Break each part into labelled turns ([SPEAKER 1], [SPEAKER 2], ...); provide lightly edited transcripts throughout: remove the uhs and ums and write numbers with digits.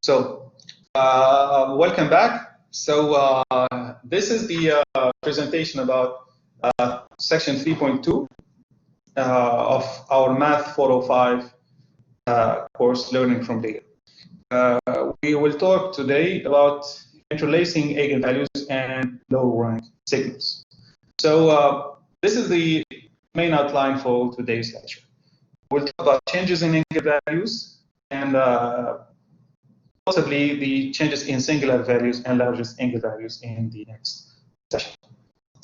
[SPEAKER 1] So, welcome back. So, this is the presentation about section 3.2 of our Math405 course, Learning from Data. We will talk today about interlacing eigenvalues and lower rank signals. So, this is the main outline for today's lecture. We'll talk about changes in eigenvalues and possibly the changes in singular values and largest eigenvalues in the next session.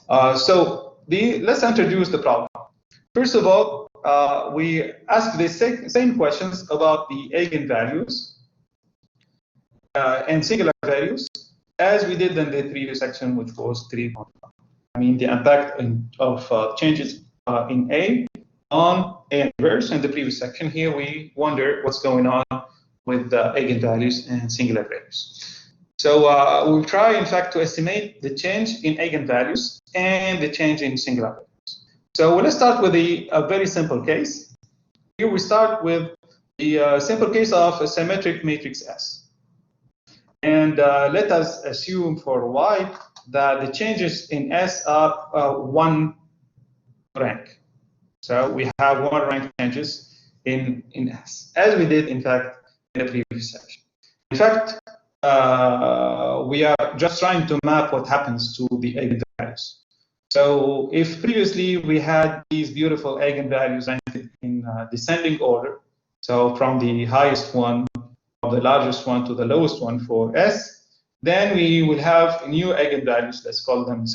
[SPEAKER 1] Let's introduce the problem. First of all, we ask the same questions about the eigenvalues and singular values as we did in the previous section, which was 3.1. I mean, the impact of changes in A on A inverse. In the previous section here, we wonder what's going on with eigenvalues and singular values. So we'll try, in fact, to estimate the change in eigenvalues and the change in singular values. So let's start with a very simple case. Here we start with the simple case of a symmetric matrix S. And let us assume for Y that the changes in S are one rank. So we have one rank changes in S, as we did, in fact, in the previous section. In fact, we are just trying to map what happens to the eigenvalues. So if previously we had these beautiful eigenvalues in descending order, so from the highest one, from the largest one to the lowest one for S, then we will have new eigenvalues, let's call them Z.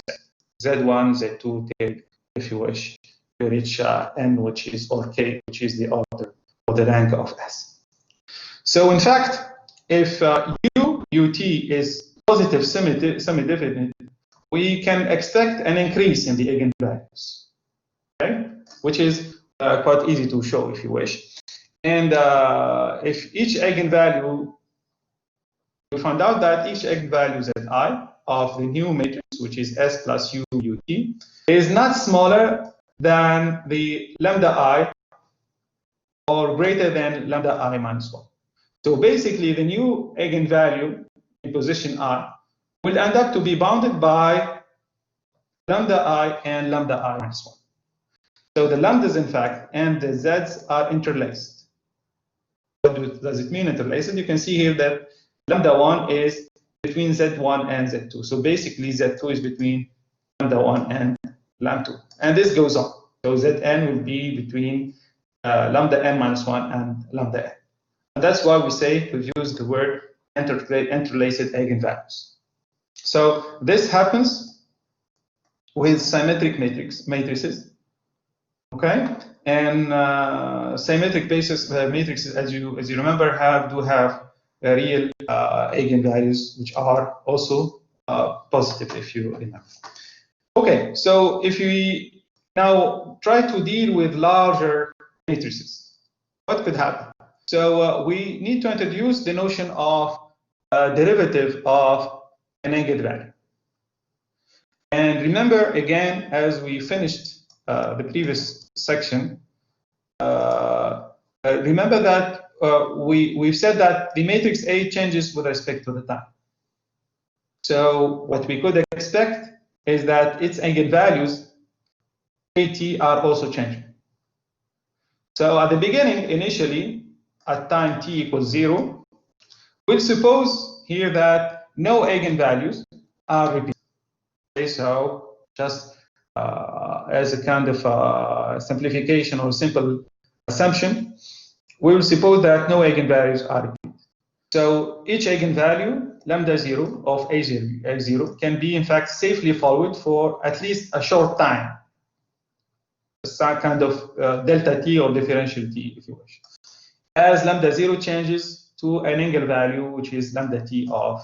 [SPEAKER 1] Z1, Z2, take, if you wish, to reach N, which is, or K, which is the order or the rank of S. So in fact, if UT is positive semi-definite, we can expect an increase in the eigenvalues, okay? Which is quite easy to show if you wish. And if each eigenvalue, we found out that each eigenvalue Zi of the new matrix, which is S plus U UT, is not smaller than the lambda I or greater than lambda I minus 1. So basically, the new eigenvalue in position I will end up to be bounded by lambda I and lambda I minus 1. So the lambdas, in fact, and the Zs are interlaced. What does it mean interlaced? You can see here that lambda 1 is between Z1 and Z2. So basically, Z2 is between lambda 1 and lambda 2. And this goes on. So Zn will be between lambda n minus 1 and lambda n. And that's why we say we've used the word interlaced eigenvalues. So this happens with symmetric matrices, okay? And symmetric matrices, as you remember, do have real eigenvalues, which are also positive, if you remember. Okay, so if we now try to deal with larger matrices, what could happen? So we need to introduce the notion of derivative of an eigenvalue. And remember, again, as we finished the previous section, remember that we've said that the matrix A changes with respect to the time. So what we could expect is that its eigenvalues, AT, are also changing. So at the beginning, initially, at time t equals 0, we'll suppose here that no eigenvalues are repeated. Okay, so just as a kind of simplification or simple assumption, we will suppose that no eigenvalues are repeated. So each eigenvalue, lambda 0 of A0, can be in fact safely followed for at least a short time. Some kind of delta t or differential t, if you wish, as lambda 0 changes to an eigenvalue, which is lambda t of A.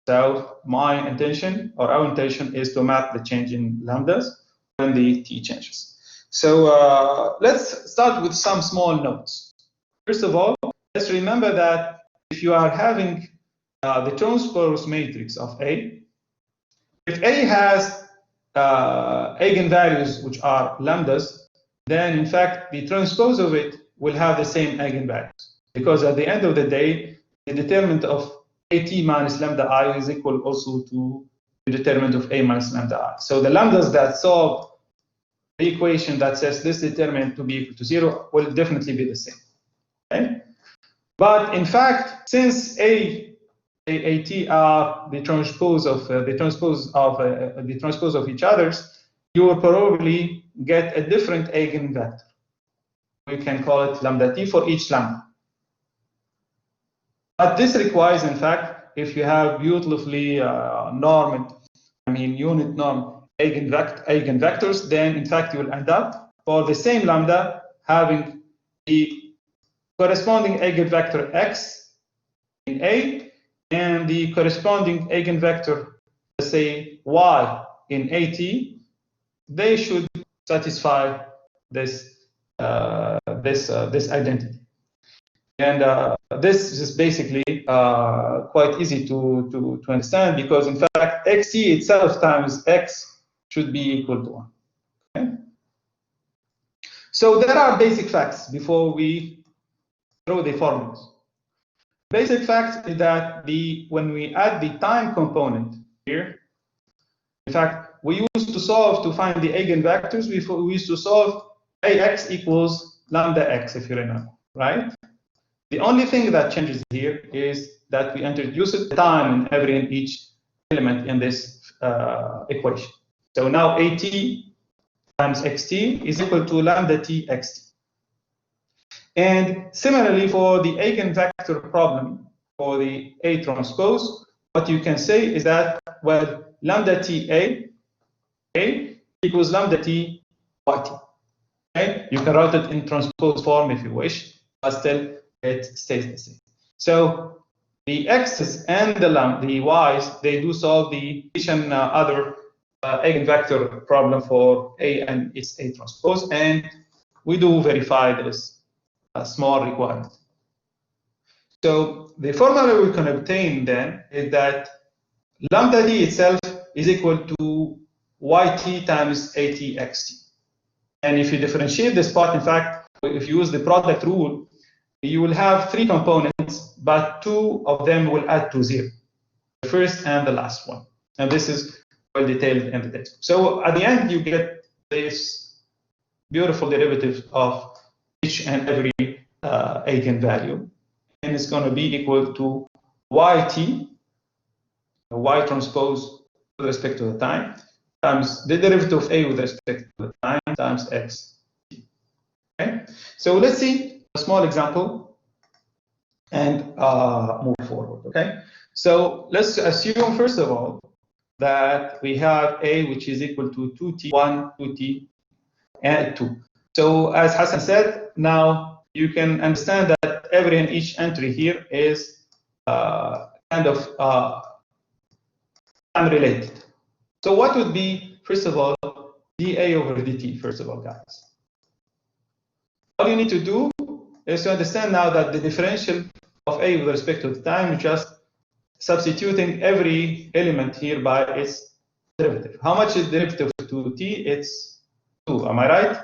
[SPEAKER 1] So my intention, or our intention, is to map the change in lambdas when the t changes. So let's start with some small notes. First of all, let's remember that if you are having the transpose matrix of A, if A has eigenvalues which are lambdas, then in fact the transpose of it will have the same eigenvalues, because at the end of the day, the determinant of AT minus lambda I is equal also to the determinant of A minus lambda I. So the lambdas that solve the equation that says this determinant to be equal to 0 will definitely be the same. Okay? But in fact, since AT are the transpose of each other's, you will probably get a different eigenvector. We can call it lambda t for each lambda. But this requires, in fact, if you have beautifully unit norm eigenvectors, then in fact you will end up for the same lambda having the corresponding eigenvector x in A and the corresponding eigenvector, let's say y in AT. They should satisfy this identity. And this is basically quite easy to understand, because in fact xt itself times x should be equal to 1. Okay? So there are basic facts before we throw the formulas. Basic fact is that when we add the time component here, in fact, we used to solve to find the eigenvectors. We used to solve ax equals lambda x, if you remember, right? The only thing that changes here is that we introduce the time in every and each element in this equation. So now AT times xt is equal to lambda t xt. And similarly, for the eigenvector problem for the A transpose, what you can say is that, well, lambda t A equals lambda t yt. Okay? You can write it in transpose form if you wish, but still it stays the same. So the x's and the y's, they do solve the each and other eigenvector problem for A and its A transpose, and we do verify this small requirement. So the formula we can obtain then is that lambda t itself is equal to yt times at xt. And if you differentiate this part, in fact, if you use the product rule, you will have 3 components, but 2 of them will add to 0, the first and the last one. And this is well detailed in the textbook. So at the end, you get this beautiful derivative of each and every eigenvalue, and it's going to be equal to yt, y transpose with respect to the time, times the derivative of A with respect to the time times x. Okay, so let's see a small example and move forward. Okay, so let's assume first of all that we have A which is equal to 2t1, 2t, and 2. So as Hassan said, now you can understand that every and each entry here is kind of time related. So what would be, first of all, dA over dt, first of all, guys? All you need to do is to understand now that the differential of A with respect to the time is just substituting every element here by its derivative. How much is derivative to t? It's 2, am I right?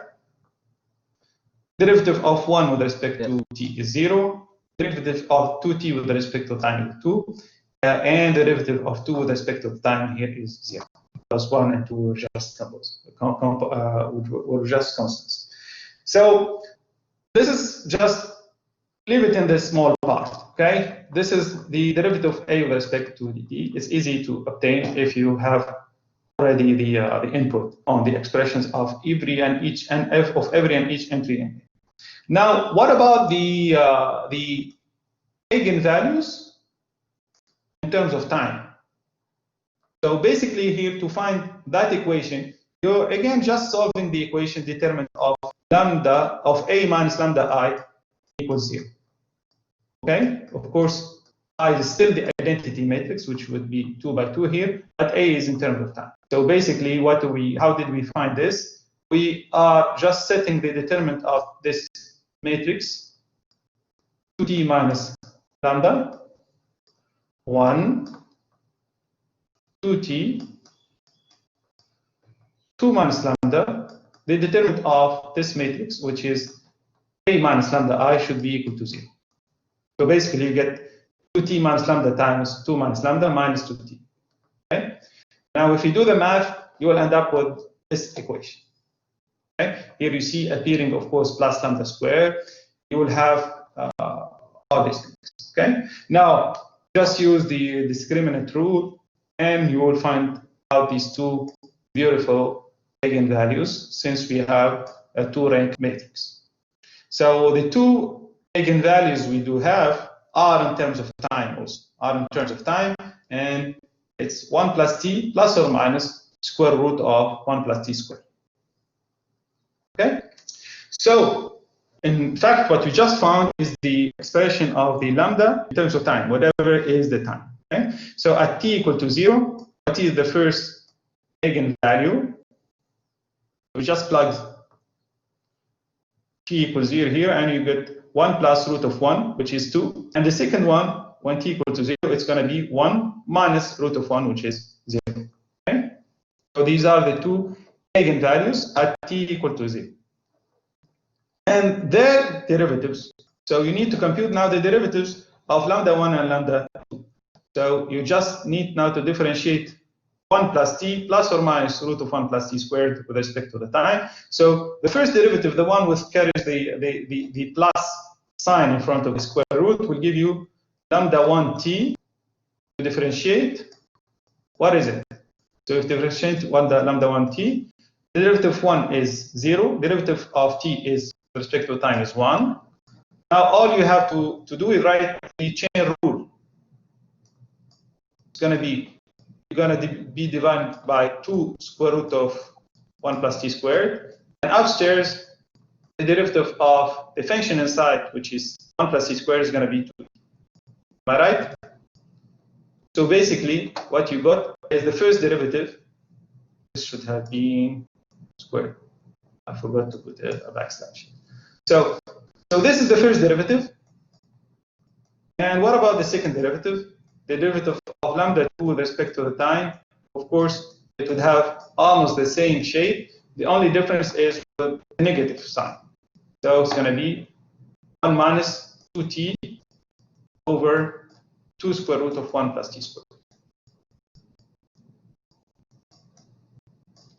[SPEAKER 1] Derivative of 1 with respect to t is 0. Derivative of 2t with respect to time is 2. And the derivative of 2 with respect to time here is 0. Plus 1 and 2 were just were just constants. So this is just leave it in this small part. Okay, this is the derivative of A with respect to dt. It's easy to obtain if you have already the input on the expressions of every and each and f of every and each entry in A. Now, what about the eigenvalues in terms of time? So basically here, to find that equation, you're again just solving the equation determinant of lambda of A minus lambda I equals 0. Okay, of course, I is still the identity matrix, which would be 2 by 2 here, but A is in terms of time. So basically, how did we find this? We are just setting the determinant of this matrix, 2t minus lambda, 1, 2t, 2 minus lambda, the determinant of this matrix, which is A minus lambda I, should be equal to 0. So basically, you get 2t minus lambda times 2 minus lambda minus 2t. Okay? Now, if you do the math, you will end up with this equation. Okay? Here you see appearing, of course, plus lambda squared. You will have all these things. Okay? Now, just use the discriminant rule, and you will find out these two beautiful eigenvalues since we have a two-rank matrix. So the two eigenvalues we do have are in terms of time also, and it's 1 plus t plus or minus square root of 1 plus t squared. Okay? So, in fact, what we just found is the expression of the lambda in terms of time, whatever is the time. Okay? So at t equal to 0, what is the first eigenvalue? We just plug t equals 0 here, and you get 1 plus root of 1, which is 2. And the second one, when t equals to 0, it's going to be 1 minus root of 1, which is 0. Okay? So these are the two eigenvalues at t equal to 0. And their derivatives. So you need to compute now the derivatives of lambda 1 and lambda 2. So you just need now to differentiate 1 plus t plus or minus root of 1 plus t squared with respect to the time. So the first derivative, the one which carries the plus sign in front of the square root, will give you lambda 1t. To differentiate, what is it? So if you differentiate lambda 1t, derivative 1 is 0, derivative of t is with respect to time is 1. Now all you have to do is write the chain rule. It's going to be, you're going to be divided by 2 square root of 1 plus t squared. And upstairs, the derivative of the function inside, which is 1 plus t squared, is going to be 2. Am I right? So basically, what you got is the first derivative. This should have been squared. I forgot to put a backslash. So this is the first derivative. And what about the second derivative? The derivative of lambda 2 with respect to the time. Of course, it would have almost the same shape. The only difference is the negative sign. So it's going to be 1 minus 2t over 2 square root of 1 plus t squared.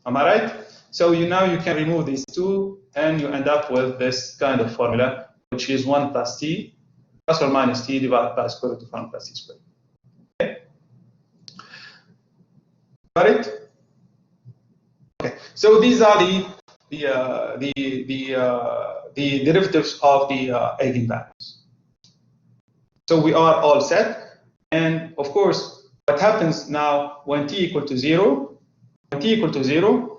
[SPEAKER 1] Am I right? So now you can remove these two, and you end up with this kind of formula, which is 1 plus t plus or minus t divided by square root of 1 plus t squared. Okay? Got it? Okay. So these are the derivatives of the eigenvalues. So we are all set. And of course, what happens now when t equal to 0? When t equal to 0,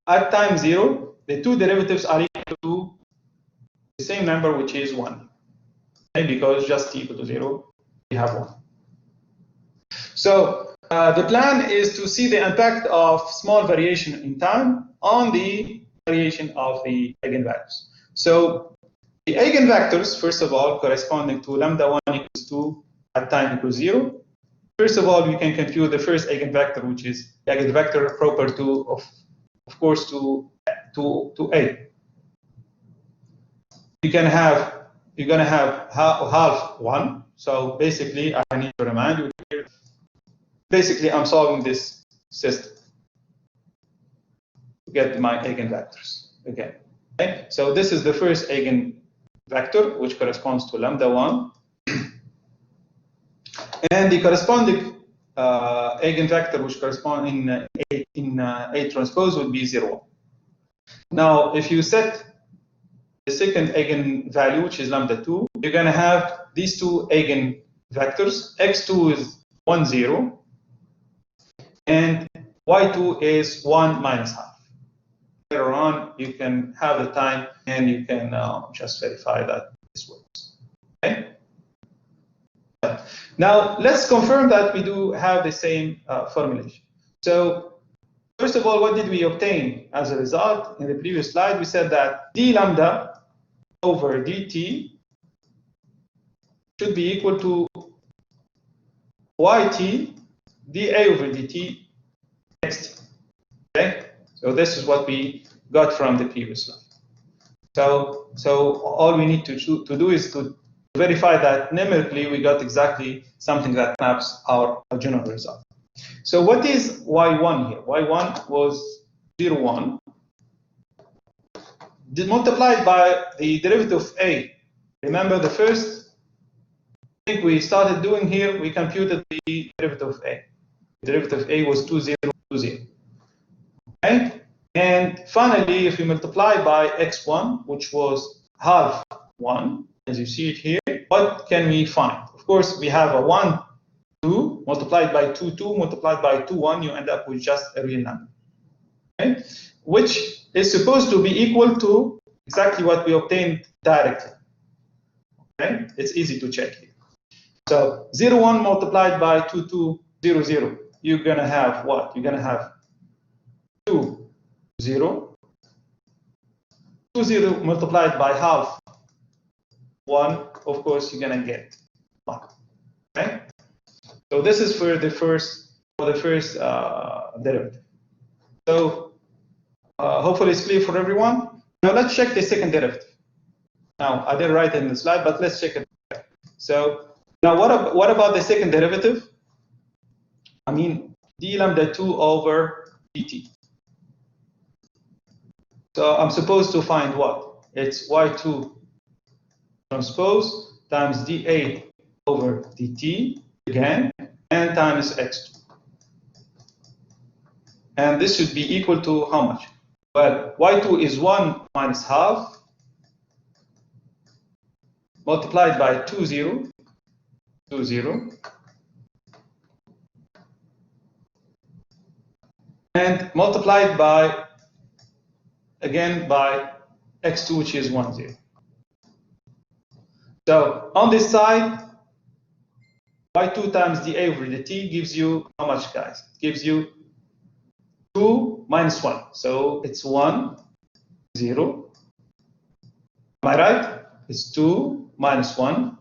[SPEAKER 1] at time 0, the two derivatives are equal to the same number, which is 1. Okay? Because just t equal to 0, we have 1. So the plan is to see the impact of small variation in time on the variation of the eigenvalues. So the eigenvectors, first of all, corresponding to lambda 1 equals 2 at time equals 0. First of all, we can compute the first eigenvector, which is the eigenvector proper to, of course, to A. You're going to have half 1. So basically, I need to remind you here. Basically, I'm solving this system to get my eigenvectors again. Okay? So this is the first eigenvector, which corresponds to lambda 1. And the corresponding eigenvector, which corresponds in A transpose, would be 0. Now, if you set the second eigenvalue, which is lambda 2, you're going to have these two eigenvectors. X2 is 1, 0, and Y2 is 1 minus half. Later on, you can have the time, and you can just verify that this works. Okay? Now, let's confirm that we do have the same formulation. So, first of all, what did we obtain as a result? In the previous slide, we said that d lambda over dt should be equal to yt dA over dt xt. Okay? So this is what we got from the previous slide. So all we need to do is to verify that numerically we got exactly something that maps our general result. So what is y1 here? Y1 was 0, 1 multiplied by the derivative of a. Remember the first thing we started doing here, we computed the derivative of a. The derivative of a was 2, 0, 2, 0. Okay? And finally, if we multiply by x1, which was half 1, as you see it here, what can we find? Of course, we have a 1, 2, multiplied by 2, 2, multiplied by 2, 1, you end up with just a real number. Okay? Which is supposed to be equal to exactly what we obtained directly. Okay? It's easy to check here. So 0, 1 multiplied by 2, 2, 0, 0. You're going to have what? You're going to have 2, 0. 2, 0 multiplied by half 1. Of course, you're going to get 1. Okay? So this is for the first derivative. So hopefully it's clear for everyone. Now let's check the second derivative. Now I didn't write it in the slide, but let's check it. So now what about the second derivative? I mean d lambda 2 over dt. So I'm supposed to find what? It's y2 transpose times dA over dt again, and times x2. And this should be equal to how much? Well, y2 is 1 minus half multiplied by 2, 0, 2, 0, and multiplied by, again, by x2, which is 1, 0. So on this side, y2 times dA over dt gives you how much, guys? It gives you 2 minus 1. So it's 1, 0. Am I right? It's 2 minus 1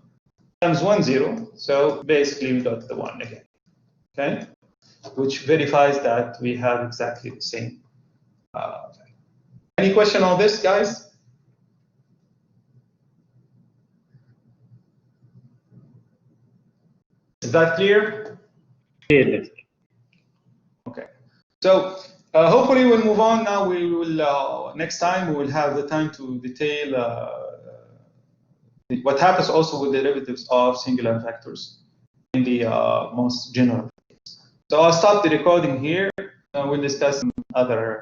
[SPEAKER 1] times 1, 0. So basically we got the 1 again. Okay? Which verifies that we have exactly the same value. Any question on this, guys? Is that clear?
[SPEAKER 2] Yes.
[SPEAKER 1] Okay. So hopefully we'll move on now. We will next time we will have the time to detail what happens also with derivatives of singular vectors in the most general case. So I'll stop the recording here. We'll discuss some other